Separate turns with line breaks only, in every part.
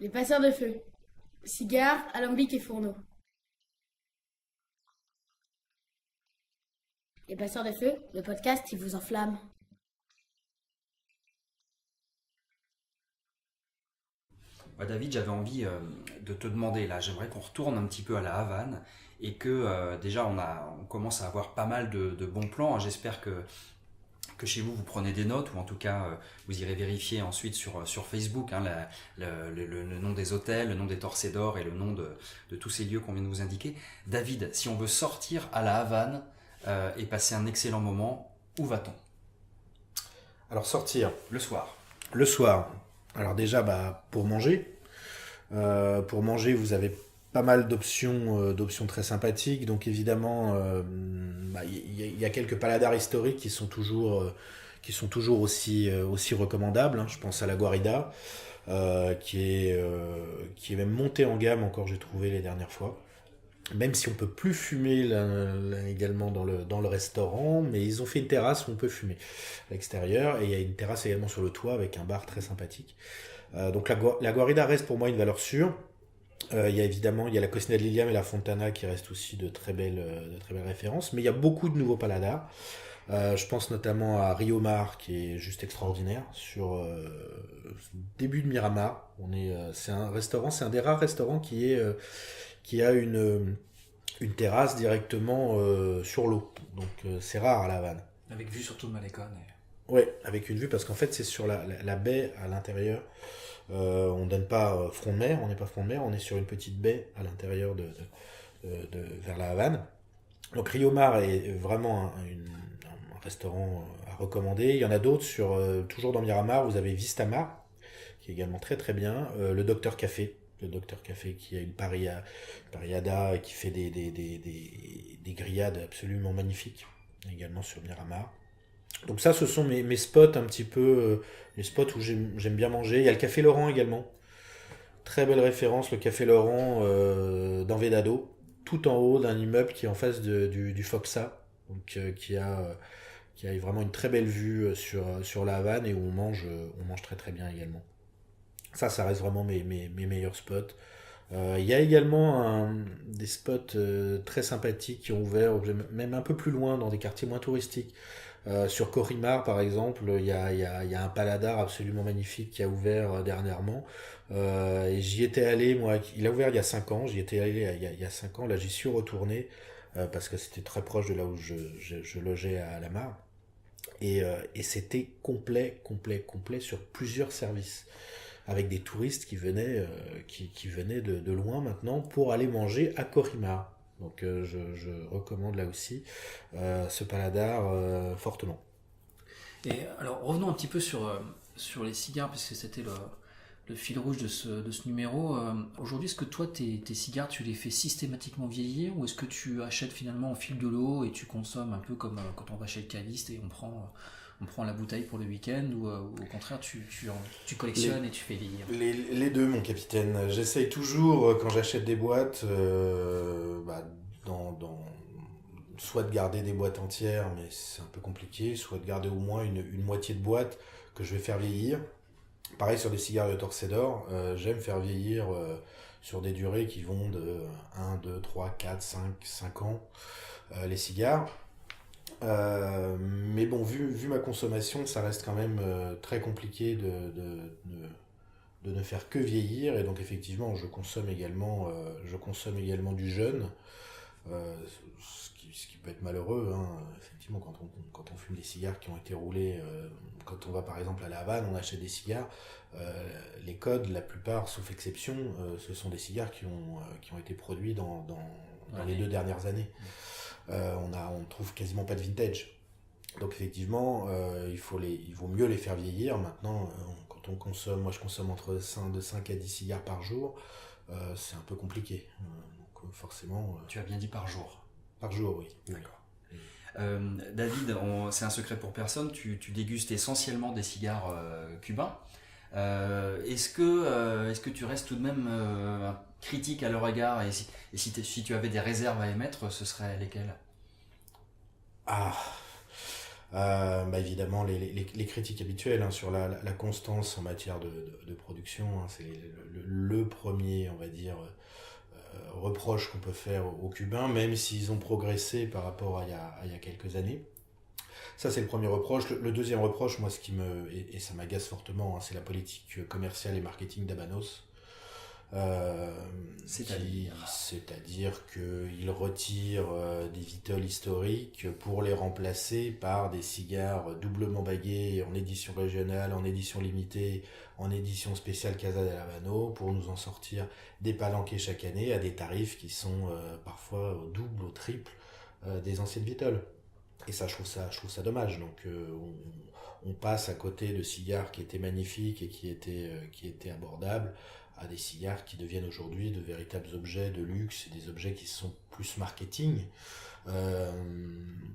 Les passeurs de feu. Cigares, alambics et fourneaux. Les passeurs de feu, le podcast qui vous enflamme.
David, j'avais envie de te demander, là, j'aimerais qu'on retourne un petit peu à la Havane et que déjà on commence à avoir pas mal de bons plans, hein. J'espère que chez vous prenez des notes ou en tout cas vous irez vérifier ensuite sur Facebook, hein, le nom des hôtels, le nom des Torcédor et le nom de tous ces lieux qu'on vient de vous indiquer. David, si on veut sortir à la Havane et passer un excellent moment, où va-t-on?
Alors sortir
Le soir.
le soir. Alors déjà pour manger. Pour manger, vous avez pas mal d'options très sympathiques. Donc évidemment, il y a quelques paladars historiques qui sont toujours aussi recommandables, hein. Je pense à la Guarida, qui est même montée en gamme encore, j'ai trouvé les dernières fois. Même si on peut plus fumer également dans le restaurant, mais ils ont fait une terrasse où on peut fumer à l'extérieur, et il y a une terrasse également sur le toit avec un bar très sympathique. Donc la Guarida reste pour moi une valeur sûre. Il y a la Cocina de Liliam et la Fontana qui restent aussi de très belles références, mais il y a beaucoup de nouveaux paladars. Je pense notamment à Rio Mar qui est juste extraordinaire sur début de Miramar. C'est un restaurant, c'est un des rares restaurants qui a une terrasse directement sur l'eau. Donc c'est rare à La Havane.
Avec vue sur tout le Malecon.
Ouais, avec une vue parce qu'en fait c'est sur la baie à l'intérieur. On donne pas front de mer, on n'est pas front de mer, on est sur une petite baie à l'intérieur vers la Havane. Donc Rio Mar est vraiment un restaurant à recommander. Il y en a d'autres toujours dans Miramar. Vous avez Vistamar qui est également très très bien. Le Docteur Café. Le Docteur Café qui a une pariada et qui fait des grillades absolument magnifiques également sur Miramar. Donc ça, ce sont mes spots un petit peu, les spots où j'aime bien manger. Il y a le Café Laurent également. Très belle référence, le Café Laurent d'Anvedado, tout en haut d'un immeuble qui est en face du Foxa, donc qui a vraiment une très belle vue sur la Havane et où on mange très très bien également. Ça reste vraiment mes meilleurs spots. Il y a également des spots très sympathiques qui ont ouvert, même un peu plus loin, dans des quartiers moins touristiques. Sur Corimar, par exemple, il y a un paladar absolument magnifique qui a ouvert dernièrement. Et j'y étais allé, moi, il a ouvert il y a 5 ans, j'y étais allé il y a 5 ans, là j'y suis retourné parce que c'était très proche de là où je logeais à la Mare. Et c'était complet, complet, complet sur plusieurs services avec des touristes qui venaient de loin maintenant pour aller manger à Corimar. Donc je recommande là aussi ce paladar fortement.
Et alors revenons un petit peu sur les cigares, parce que c'était le fil rouge de ce numéro. Aujourd'hui, est-ce que toi, tes cigares, tu les fais systématiquement vieillir, ou est-ce que tu achètes finalement au fil de l'eau et tu consommes un peu comme quand on va chez le caviste et on prend la bouteille pour le week-end, ou au contraire, tu collectionnes et tu fais vieillir?
Les deux, mon capitaine. J'essaye toujours, quand j'achète des boîtes, soit de garder des boîtes entières, mais c'est un peu compliqué, soit de garder au moins une moitié de boîte que je vais faire vieillir. Pareil sur les cigares de Torcédor, j'aime faire vieillir sur des durées qui vont de 1, 2, 3, 4, 5 ans les cigares. Mais bon, vu ma consommation, ça reste quand même très compliqué de ne faire que vieillir. Et donc effectivement, je consomme également du jeune, ce qui peut être malheureux, hein. Effectivement, quand on fume des cigares qui ont été roulés, quand on va par exemple à La Havane, on achète des cigares. Les codes, la plupart, sauf exception, ce sont des cigares qui ont été produits dans les 2 dernières années. On ne trouve quasiment pas de vintage. Donc effectivement, il vaut mieux les faire vieillir. Maintenant, quand on consomme, moi je consomme de 5 à 10 cigares par jour, c'est un peu compliqué. Donc forcément,
Tu as bien dit par jour.
par jour, oui.
D'accord. David, c'est un secret pour personne, tu dégustes essentiellement des cigares cubains. Est-ce que tu restes tout de même critique à leur égard, et si tu avais des réserves à émettre, ce seraient lesquelles?
Ah, Évidemment, les critiques habituelles hein, sur la constance en matière de production, hein, c'est le premier, on va dire, reproche qu'on peut faire aux Cubains, même s'ils ont progressé par rapport à il y a quelques années. Ça, c'est le premier reproche. Le deuxième reproche, moi, et ça m'agace fortement, hein, c'est la politique commerciale et marketing d'Habanos. C'est-à-dire qu'ils retirent des Vitol historiques pour les remplacer par des cigares doublement bagués en édition régionale, en édition limitée, en édition spéciale Casa del Habano, pour nous en sortir des palanquets chaque année à des tarifs qui sont parfois au double, au triple des anciennes Vitol. Et ça, je trouve ça dommage. Donc, on passe à côté de cigares qui étaient magnifiques et qui étaient abordables à des cigares qui deviennent aujourd'hui de véritables objets de luxe et des objets qui sont plus marketing.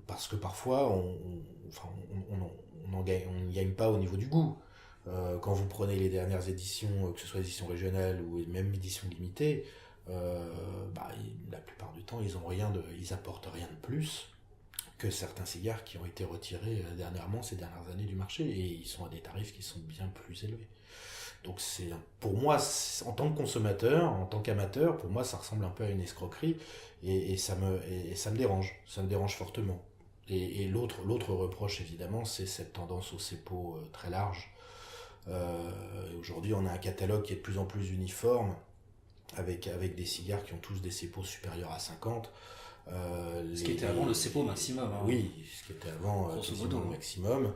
Parce que parfois, on ne gagne pas au niveau du goût. Quand vous prenez les dernières éditions, que ce soit éditions régionales ou même éditions limitées, la plupart du temps, ils apportent rien de plus que certains cigares qui ont été retirés dernièrement, ces dernières années du marché, et ils sont à des tarifs qui sont bien plus élevés. Donc pour moi, en tant que consommateur, en tant qu'amateur, pour moi ça ressemble un peu à une escroquerie, et ça me dérange fortement. Et l'autre reproche évidemment, c'est cette tendance au CEPO très large. Aujourd'hui on a un catalogue qui est de plus en plus uniforme, avec des cigares qui ont tous des CEPO supérieurs à 50.
Ce qui était avant le CEPO maximum. Hein.
Oui, ce qui était avant le maximum.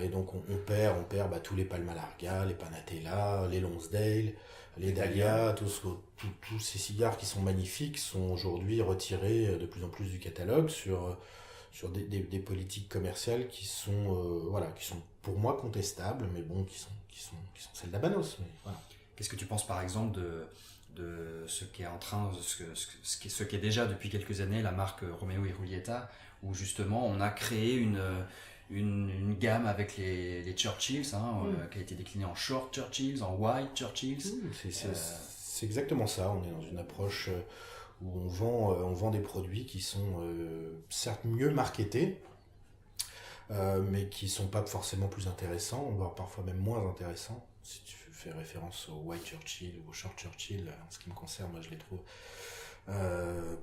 Et donc on perd tous les Palma Larga, les Panatella, les Lonsdale, les Dahlia, tous ces cigares qui sont magnifiques sont aujourd'hui retirés de plus en plus du catalogue sur des politiques commerciales qui sont pour moi contestables, mais bon, qui sont celles d'Habanos. Voilà.
Qu'est-ce que tu penses par exemple de ce qui est déjà depuis quelques années la marque Romeo et Julieta, où justement on a créé une gamme avec les Churchills, qui a été déclinée en short Churchills, en wide Churchills.
C'est exactement ça. On est dans une approche où on vend des produits qui sont certes mieux marketés, mais qui sont pas forcément plus intéressants, voire parfois même moins intéressants. Si tu fais référence au wide Churchill ou au short Churchill, en ce qui me concerne, moi je les trouve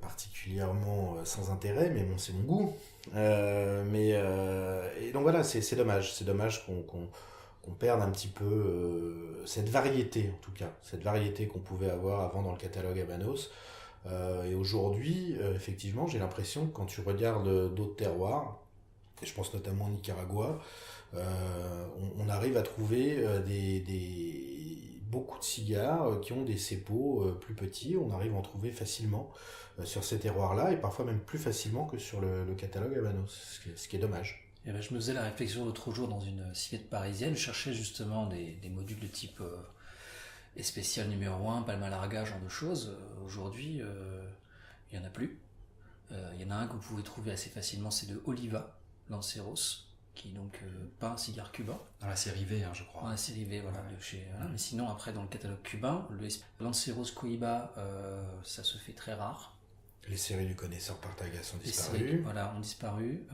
particulièrement sans intérêt, mais bon, c'est mon goût. Et donc voilà, c'est dommage qu'on perde un petit peu cette variété, en tout cas, cette variété qu'on pouvait avoir avant dans le catalogue Habanos. Et aujourd'hui, effectivement, j'ai l'impression que quand tu regardes d'autres terroirs, et je pense notamment au Nicaragua, on arrive à trouver beaucoup de cigares qui ont des CEPO plus petits. On arrive à en trouver facilement sur ces terroirs-là, et parfois même plus facilement que sur le catalogue Habanos, ce qui est dommage.
Et je me faisais la réflexion l'autre jour dans une civette parisienne, je cherchais justement des modules de type spécial numéro 1, Palma Larga, genre de choses. Aujourd'hui, il n'y en a plus. Il y en a un que vous pouvez trouver assez facilement, c'est de Oliva Lanceros, qui est donc pas un cigare cubain.
Dans la série V, je crois.
Dans la série V, voilà. Mais sinon, après, dans le catalogue cubain, le Lanceros Cohiba, ça se fait très rare.
Les séries du connaisseur Partagas ont disparu.
Les séries, ont disparu.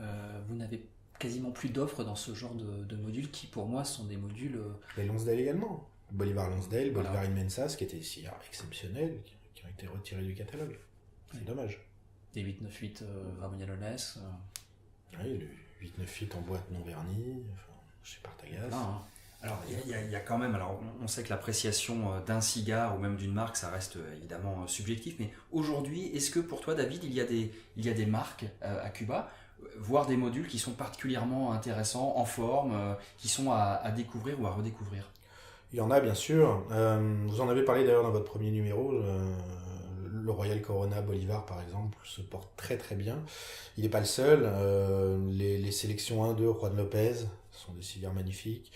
Vous n'avez quasiment plus d'offres dans ce genre de modules qui, pour moi, sont des modules...
Les Lonsdale également. Bolivar Lonsdale, Bolivar Inmensas, qui étaient des cigares exceptionnels, qui ont été retirés du catalogue. C'est dommage.
Des 898 Ramoñalones.
Oui, le 898 en boîte non vernie, chez Partagas.
Alors, il y a quand même, on sait que l'appréciation d'un cigare ou même d'une marque, ça reste évidemment subjectif, mais aujourd'hui, est-ce que pour toi, David, il y a des marques à Cuba, voire des modules qui sont particulièrement intéressants, en forme, qui sont à découvrir ou à redécouvrir?
Il y en a, bien sûr. Vous en avez parlé d'ailleurs dans votre premier numéro. Le Royal Corona Bolivar, par exemple, se porte très très bien. Il n'est pas le seul. Les sélections 1-2 Juan Lopez sont des cigares magnifiques.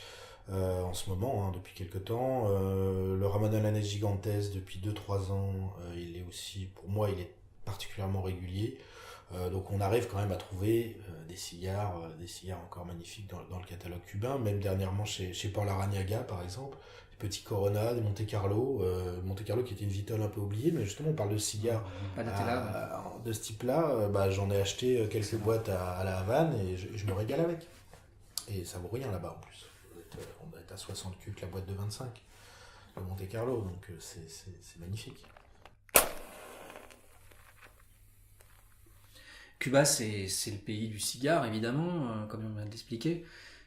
En ce moment, depuis quelques temps. Le Ramon Alanes Gigantes, depuis 2-3 ans, il est aussi, pour moi, il est particulièrement régulier. Donc on arrive quand même à trouver des cigares encore magnifiques dans le catalogue cubain, même dernièrement chez Paul Araniaga par exemple, des petits Corona, des Monte Carlo, Monte Carlo qui était une vitole un peu oubliée, mais justement on parle de cigares de ce type-là, j'en ai acheté quelques boîtes à la Havane et je me régale avec. Et ça vaut rien là-bas en plus. On doit être à 60 cucs la boîte de 25 de Monte Carlo, donc c'est magnifique.
Cuba, c'est le pays du cigare, évidemment, comme on vient de l'expliquer.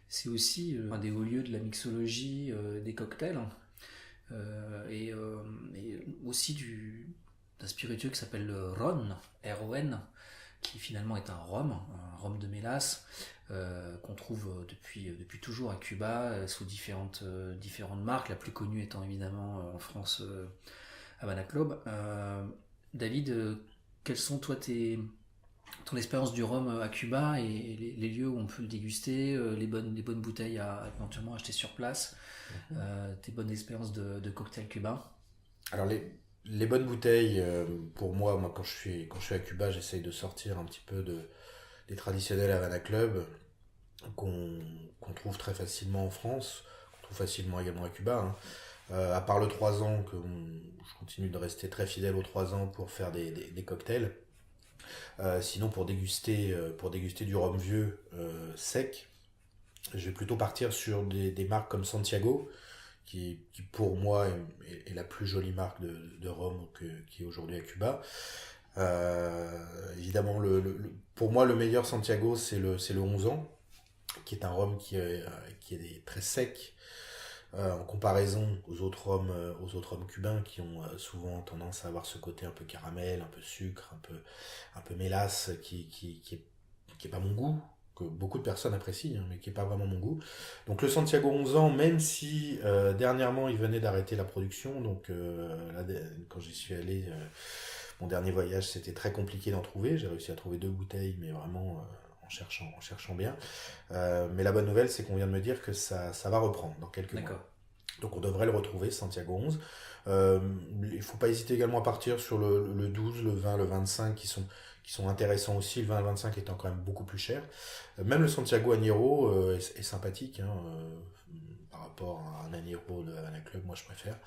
C'est aussi un des hauts lieux de la mixologie des cocktails. Et aussi d'un spiritueux qui s'appelle le Ron, R-O-N, qui finalement est un rhum de mélasse, qu'on trouve depuis toujours à Cuba, sous différentes marques, la plus connue étant évidemment en France Havana Club. David, quels sont ton expérience du rhum à Cuba et les lieux où on peut le déguster, les bonnes bouteilles à éventuellement acheter sur place, tes bonnes expériences de cocktails cubains?
Alors les bonnes bouteilles, pour moi quand je suis à Cuba, j'essaye de sortir un petit peu des traditionnels Havana Club qu'on trouve très facilement en France, qu'on trouve facilement également à Cuba. À part le 3 ans, je continue de rester très fidèle aux 3 ans pour faire des cocktails. Sinon pour déguster du rhum vieux sec, je vais plutôt partir sur des marques comme Santiago, qui pour moi est la plus jolie marque de rhum qui est aujourd'hui à Cuba. Évidemment pour moi le meilleur Santiago c'est le 11 ans, qui est un rhum qui est très sec, en comparaison aux autres rhums cubains qui ont souvent tendance à avoir ce côté un peu caramel, un peu sucre, un peu mélasse, qui est pas mon goût, que beaucoup de personnes apprécient, mais qui est pas vraiment mon goût. Donc le Santiago 11 ans, même si dernièrement il venait d'arrêter la production, donc là, quand j'y suis allé, mon dernier voyage, c'était très compliqué d'en trouver. J'ai réussi à trouver 2 bouteilles, mais vraiment en cherchant bien. Mais la bonne nouvelle, c'est qu'on vient de me dire que ça va reprendre dans quelques mois. Donc on devrait le retrouver, Santiago 11. Il ne faut pas hésiter également à partir sur le 12, le 20, le 25 qui sont intéressants aussi. Le 20 et le 25 étant quand même beaucoup plus cher. Même le Santiago Añejo est sympathique par rapport à un Añejo de Havana Club, moi je préfère.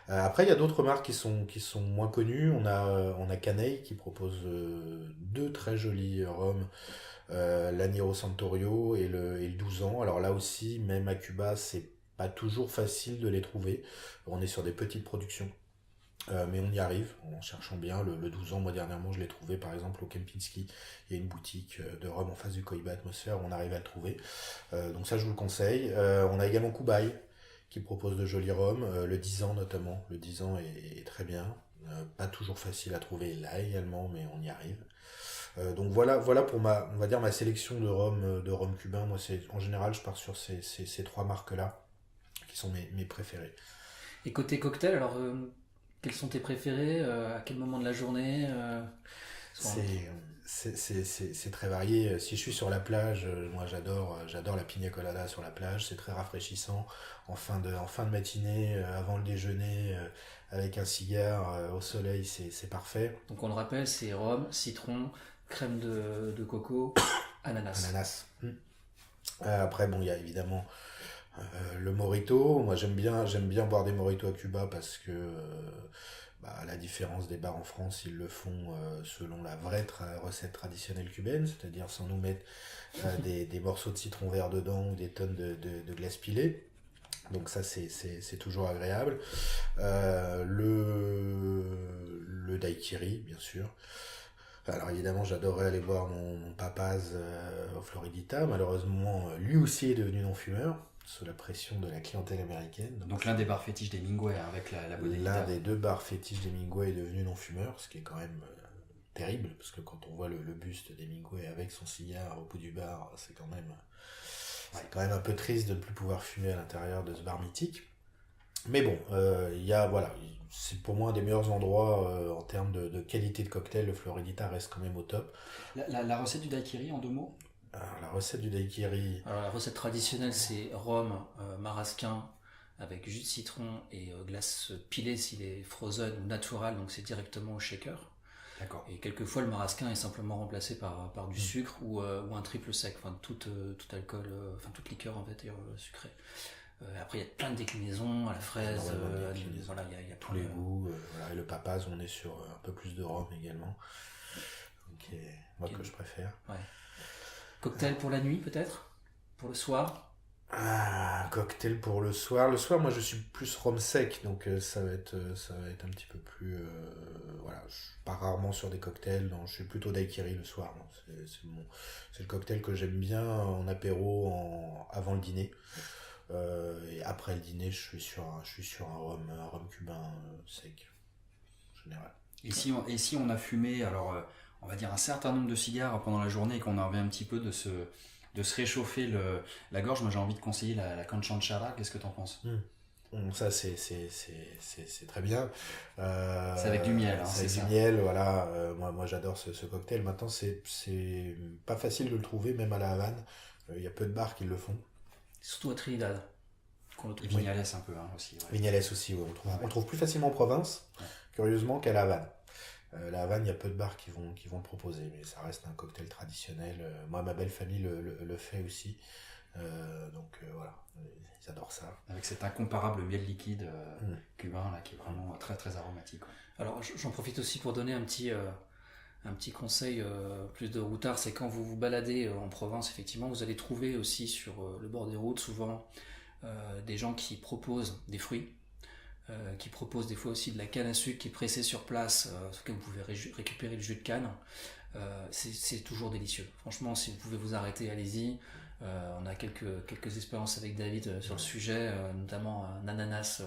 Après il y a d'autres marques qui sont moins connues. On a Caney qui propose 2 très jolis rhums. L'Añejo Santorio et le 12 ans. Alors là aussi, même à Cuba, c'est pas toujours facile de les trouver. On est sur des petites productions, mais on y arrive en cherchant bien. Le 12 ans, moi dernièrement, je l'ai trouvé par exemple au Kempinski. Il y a une boutique de rhum en face du Cohiba Atmosphère où on arrive à le trouver. Donc ça, je vous le conseille. On a également Kubai qui propose de jolis rhums. Le 10 ans notamment. Le 10 ans est très bien. Pas toujours facile à trouver là également, mais on y arrive. Donc voilà pour on va dire ma sélection de rhum cubain. Moi, en général, je pars sur ces 3 marques-là qui sont mes préférés.
Et côté cocktail, alors quels sont tes préférés, à quel moment de la journée
C'est très varié. Si je suis sur la plage, moi j'adore la piña colada sur la plage. C'est très rafraîchissant en fin de matinée, avant le déjeuner, avec un cigare au soleil, c'est parfait.
Donc on le rappelle, c'est rhum, citron, crème de coco, ananas.
Après il y a évidemment le mojito. Moi j'aime bien boire des mojitos à Cuba parce que à la différence des bars en France, ils le font selon la vraie recette traditionnelle cubaine, c'est-à-dire sans nous mettre des morceaux de citron vert dedans ou des tonnes de glace pilée. Donc ça c'est toujours agréable. Le daiquiri bien sûr. Alors évidemment j'adorais aller voir mon papaz au Floridita. Malheureusement lui aussi est devenu non-fumeur sous la pression de la clientèle américaine.
Donc l'un des bars fétiches des Mingwe avec la Bodeguita.
L'un des 2 bars fétiches des Mingwe est devenu non-fumeur, ce qui est quand même terrible, parce que quand on voit le buste des Mingwe avec son cigare au bout du bar, c'est quand même un peu triste de ne plus pouvoir fumer à l'intérieur de ce bar mythique. Mais bon, c'est pour moi un des meilleurs endroits en termes de qualité de cocktail. Le Floridita reste quand même au top.
La recette du daiquiri en 2 mots?
Alors, la recette du daiquiri...
Alors la recette traditionnelle, c'est rhum marasquin avec jus de citron et glace pilée s'il est frozen ou natural, donc c'est directement au shaker.
D'accord.
Et quelquefois, le marasquin est simplement remplacé par du sucre ou un triple sec, enfin tout alcool, enfin toute liqueur en fait est sucrée. Après, il y a plein de déclinaisons à la fraise,
Énormément de déclinaisons.
voilà, il y a
Tous
plein
les
de-
goûts. Voilà. Et le papaz, on est sur un peu plus de rhum également. Qui est, moi,
Ok.
que je préfère.
Ouais. Cocktail pour la nuit peut-être? Pour le soir?
Ah, cocktail pour le soir. Le soir, moi, je suis plus rhum sec, donc ça va être un petit peu plus. Voilà, je suis pas rarement sur des cocktails. Non, je suis plutôt daiquiri le soir. Non. C'est le cocktail que j'aime bien en apéro, avant le dîner. Et après le dîner, je suis sur un rhum cubain sec, en général.
Et si on a fumé, alors on va dire un certain nombre de cigares pendant la journée et qu'on a envie un petit peu de se réchauffer la gorge, moi j'ai envie de conseiller la Conchanchara, qu'est-ce que t'en penses?
Ça, c'est très bien.
C'est avec du miel, hein,
c'est
c'est
avec
ça.
du miel, voilà. Moi j'adore ce cocktail. Maintenant, c'est pas facile de le trouver, même à la Havane. Il y a peu de bars qui le font.
Surtout à Trinidad qu'on le
Et
trouve.
Vignales un peu aussi. Ouais.
Vignales aussi, ouais, on le trouve plus facilement en province,
Ouais.
curieusement, qu'à la Havane. La Havane, il y a peu de bars qui vont le proposer, mais ça reste un cocktail traditionnel. Moi, ma belle famille le fait aussi. Voilà, ils adorent ça.
Avec cet incomparable miel liquide
Mm.
cubain là, qui est vraiment très très aromatique. Ouais.
Alors j'en profite aussi pour donner un petit conseil plus de routard, c'est quand vous vous baladez en province, effectivement, vous allez trouver aussi sur le bord des routes souvent des gens qui proposent des fruits, qui proposent des fois aussi de la canne à sucre qui est pressée sur place, sur laquelle vous pouvez récupérer le jus de canne. C'est toujours délicieux. Franchement, si vous pouvez vous arrêter, allez-y. On a quelques expériences avec David sur le sujet, notamment un ananas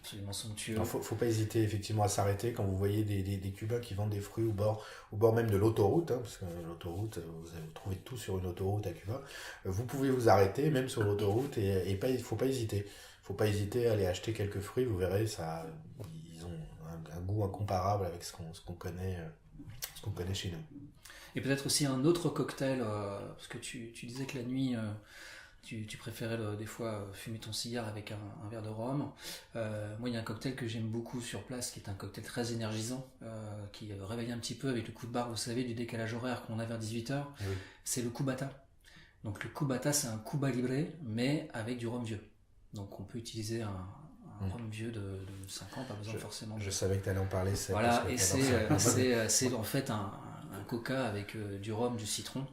absolument somptueux.
Il faut pas hésiter effectivement à s'arrêter quand vous voyez des Cubains qui vendent des fruits au bord même de l'autoroute, hein, parce que l'autoroute, vous allez trouver tout sur une autoroute à Cuba. Vous pouvez vous arrêter même sur l'autoroute et il faut pas hésiter. Faut pas hésiter à aller acheter quelques fruits, vous verrez, ils ont un goût incomparable avec ce qu'on connaît chez nous.
Et peut-être aussi un autre cocktail, parce que tu disais que la nuit, tu préférais des fois fumer ton cigare avec un verre de rhum. Moi, il y a un cocktail que j'aime beaucoup sur place, qui est un cocktail très énergisant, qui réveille un petit peu avec le coup de barre, vous savez, du décalage horaire qu'on a vers 18h.
Oui.
C'est le cubata. Donc le cubata, c'est un Cuba Libre, mais avec du rhum vieux. Donc on peut utiliser un rhum vieux de 5 ans, pas besoin forcément de...
Je savais que tu allais en parler.
Voilà, et
j'adore ça.
c'est en fait un coca avec du rhum, du citron,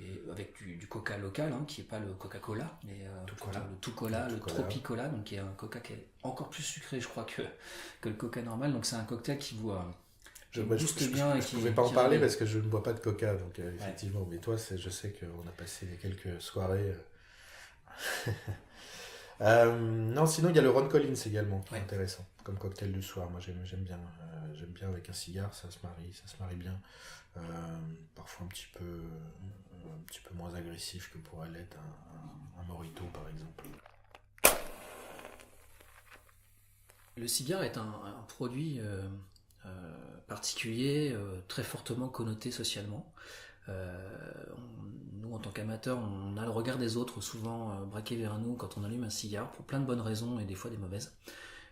et avec du coca local, hein, qui n'est pas le Coca-Cola, mais
Tucola.
le Tucola, le
Tucola.
Tropicola, donc qui est un coca qui est encore plus sucré, je crois, que le coca normal. Donc c'est un cocktail qui vous booste bien. Et
Je
qui
pouvais pas en
qui
parler
réveille.
parce que je ne bois pas de coca, donc effectivement. Mais toi, je sais qu'on a passé quelques soirées. Non, sinon il y a le Ron Collins également, qui est
Ouais.
intéressant comme cocktail du soir. Moi j'aime bien. J'aime bien avec un cigare, ça se marie bien. Parfois un petit peu moins agressif que pourrait l'être un mojito par exemple.
Le cigare est un produit particulier, très fortement connoté socialement. Nous, en tant qu'amateurs, on a le regard des autres souvent braqué vers nous quand on allume un cigare, pour plein de bonnes raisons et des fois des mauvaises.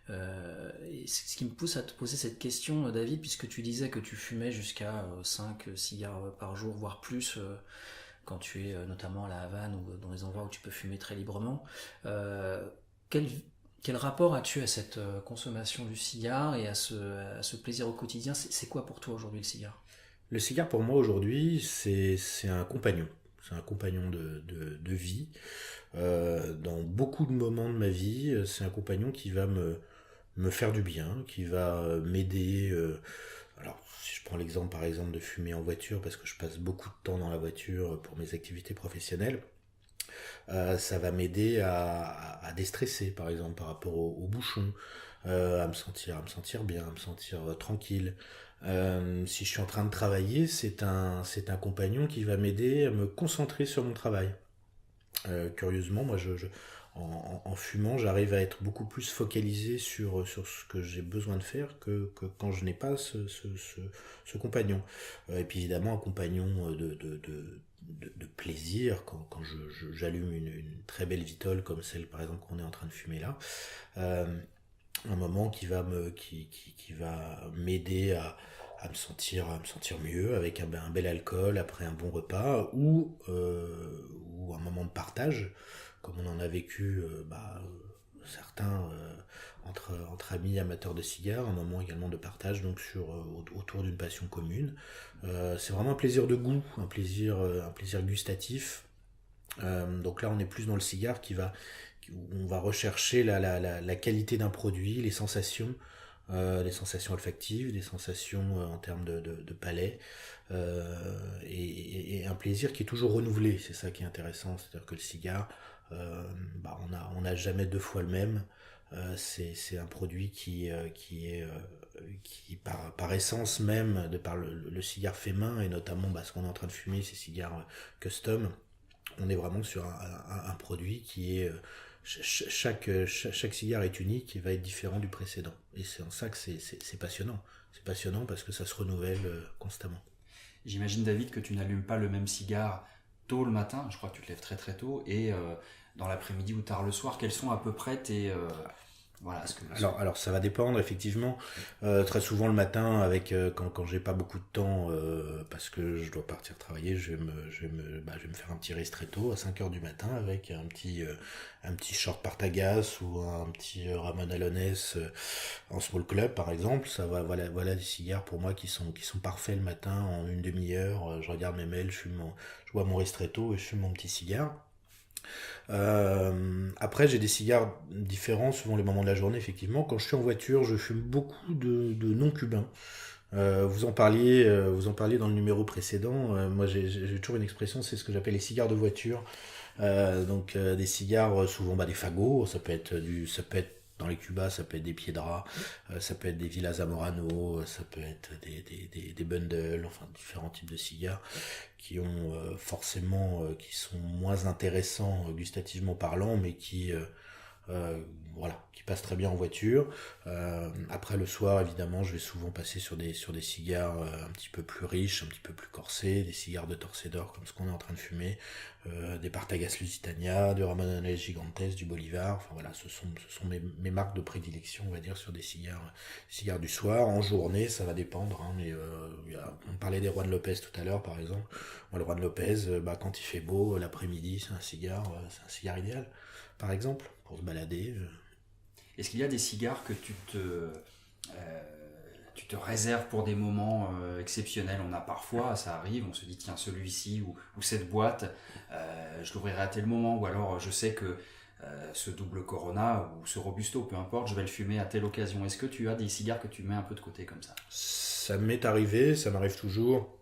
Et c'est ce qui me pousse à te poser cette question, David, puisque tu disais que tu fumais jusqu'à 5 cigares par jour, voire plus, quand tu es notamment à la Havane ou dans les endroits où tu peux fumer très librement. Quel rapport as-tu à cette consommation du cigare et à ce plaisir au quotidien? C'est quoi pour toi aujourd'hui le cigare?
Le cigare pour moi aujourd'hui, c'est un compagnon. C'est un compagnon de vie. Dans beaucoup de moments de ma vie, c'est un compagnon qui va me faire du bien, qui va m'aider. Alors, si je prends l'exemple par exemple de fumer en voiture, parce que je passe beaucoup de temps dans la voiture pour mes activités professionnelles, ça va m'aider à déstresser par exemple par rapport aux bouchons, à me sentir bien, à me sentir tranquille. Si je suis en train de travailler, c'est un compagnon qui va m'aider à me concentrer sur mon travail. Curieusement, moi, en fumant, j'arrive à être beaucoup plus focalisé sur ce que j'ai besoin de faire que quand je n'ai pas ce compagnon. Et puis évidemment, un compagnon de plaisir, quand j'allume une très belle vitole comme celle par exemple qu'on est en train de fumer là, un moment qui va m'aider à me sentir mieux avec un bel alcool après un bon repas ou un moment de partage, comme on en a vécu certains entre amis amateurs de cigares, un moment également de partage donc autour d'une passion commune. C'est vraiment un plaisir de goût, un plaisir gustatif. Donc là, on est plus dans le cigare où on va rechercher la qualité d'un produit, les sensations olfactives, les sensations en termes de palais, et un plaisir qui est toujours renouvelé. C'est ça qui est intéressant, c'est-à-dire que le cigare, on n'a jamais deux fois le même. C'est un produit qui par essence même, de par le cigare fait main, et notamment ce qu'on est en train de fumer, ces cigares custom, on est vraiment sur un produit qui est... chaque cigare est unique et va être différent du précédent. Et c'est en ça que c'est passionnant. C'est passionnant parce que ça se renouvelle constamment.
J'imagine, David, que tu n'allumes pas le même cigare tôt le matin, je crois que tu te lèves très très tôt, et dans l'après-midi ou tard le soir. Quels sont à peu près tes... Alors
ça va dépendre effectivement. Très souvent le matin, quand j'ai pas beaucoup de temps, parce que je dois partir travailler, je vais me faire un petit ristretto à 5h du matin avec un petit short Partagas ou un petit Ramon Alonès en small club par exemple. Voilà des cigares pour moi qui sont parfaits le matin en une demi-heure. Je regarde mes mails, je bois mon ristretto et je fume mon petit cigare. Après, j'ai des cigares différents selon les moments de la journée. Effectivement, quand je suis en voiture, je fume beaucoup de non cubains. Vous en parliez dans le numéro précédent. Moi, j'ai toujours une expression, c'est ce que j'appelle les cigares de voiture. Donc des cigares, souvent des fagots. Ça peut être dans les Cubas, ça peut être des Piedras, ça peut être des Villa Zamorano, ça peut être des bundles, enfin différents types de cigares qui ont qui sont moins intéressants gustativement parlant, mais qui passent très bien en voiture. Après le soir, évidemment, je vais souvent passer sur des cigares un petit peu plus riches, un petit peu plus corsés, des cigares de Torcedor comme ce qu'on est en train de fumer, des Partagas Lusitania, du Ramon Alonès Gigantes, du Bolivar. Enfin voilà, ce sont mes marques de prédilection, on va dire, sur des cigares du soir. En journée, ça va dépendre, hein, mais on parlait des Juan Lopez tout à l'heure, par exemple. Moi, le Juan Lopez, quand il fait beau, l'après-midi, c'est un cigare idéal, par exemple, pour se balader.
Est-ce qu'il y a des cigares que tu te réserves pour des moments exceptionnels? On a parfois, ça arrive, on se dit tiens, celui-ci ou cette boîte, je l'ouvrirai à tel moment, ou alors je sais que ce double Corona ou ce Robusto, peu importe, je vais le fumer à telle occasion. Est-ce que tu as des cigares que tu mets un peu de côté comme ça?
Ça m'est arrivé, ça m'arrive toujours.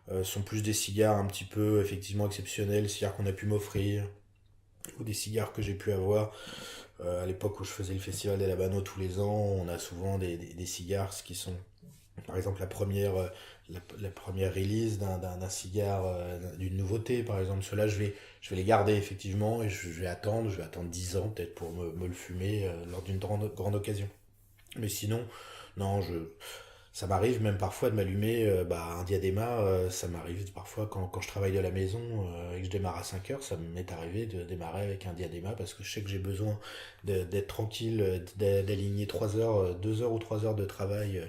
Ce sont plus des cigares un petit peu effectivement exceptionnels, cigares qu'on a pu m'offrir, ou des cigares que j'ai pu avoir. À l'époque où je faisais le festival des Labanos tous les ans, on a souvent des cigares qui sont, par exemple, la première release d'un cigare, d'une nouveauté, par exemple. Ceux-là, je vais les garder effectivement, et je vais attendre 10 ans peut-être pour me le fumer lors d'une grande occasion. Mais sinon, non, ça m'arrive même parfois de m'allumer un diadéma. Ça m'arrive parfois quand je travaille de la maison et que je démarre à 5h, ça m'est arrivé de démarrer avec un diadéma parce que je sais que j'ai besoin d'être tranquille, d'aligner 2 heures ou 3 heures de travail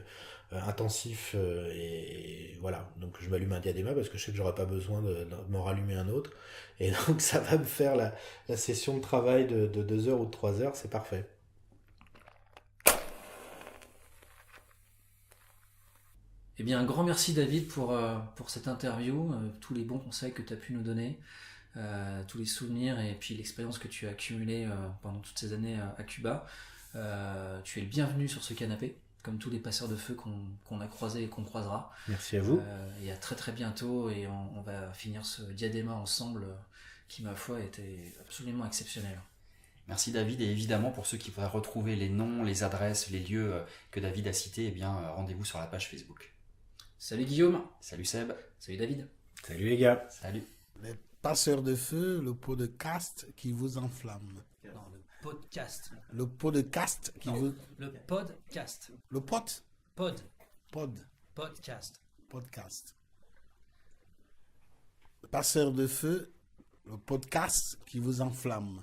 intensif, et voilà. Donc je m'allume un diadéma parce que je sais que j'aurai pas besoin de m'en rallumer un autre, et donc ça va me faire la session de travail de 2 heures ou de 3 heures, c'est parfait.
Eh bien, un grand merci David pour cette interview, tous les bons conseils que tu as pu nous donner, tous les souvenirs et puis l'expérience que tu as accumulée pendant toutes ces années à Cuba. Tu es le bienvenu sur ce canapé, comme tous les passeurs de feu qu'on a croisés et qu'on croisera.
Merci à vous.
Et à très très bientôt, et on va finir ce diadéma ensemble qui, ma foi, était absolument exceptionnel.
Merci David, et évidemment pour ceux qui voudraient retrouver les noms, les adresses, les lieux que David a cités, rendez-vous sur la page Facebook.
Salut Guillaume.
Salut Seb.
Salut David.
Salut les gars.
Salut.
Les passeurs de feu, le podcast qui vous enflamme.
Non, le podcast.
Le podcast qui vous...
Le podcast.
Le pot.
Podcast.
Podcast. Le passeur de feu, le podcast qui vous enflamme.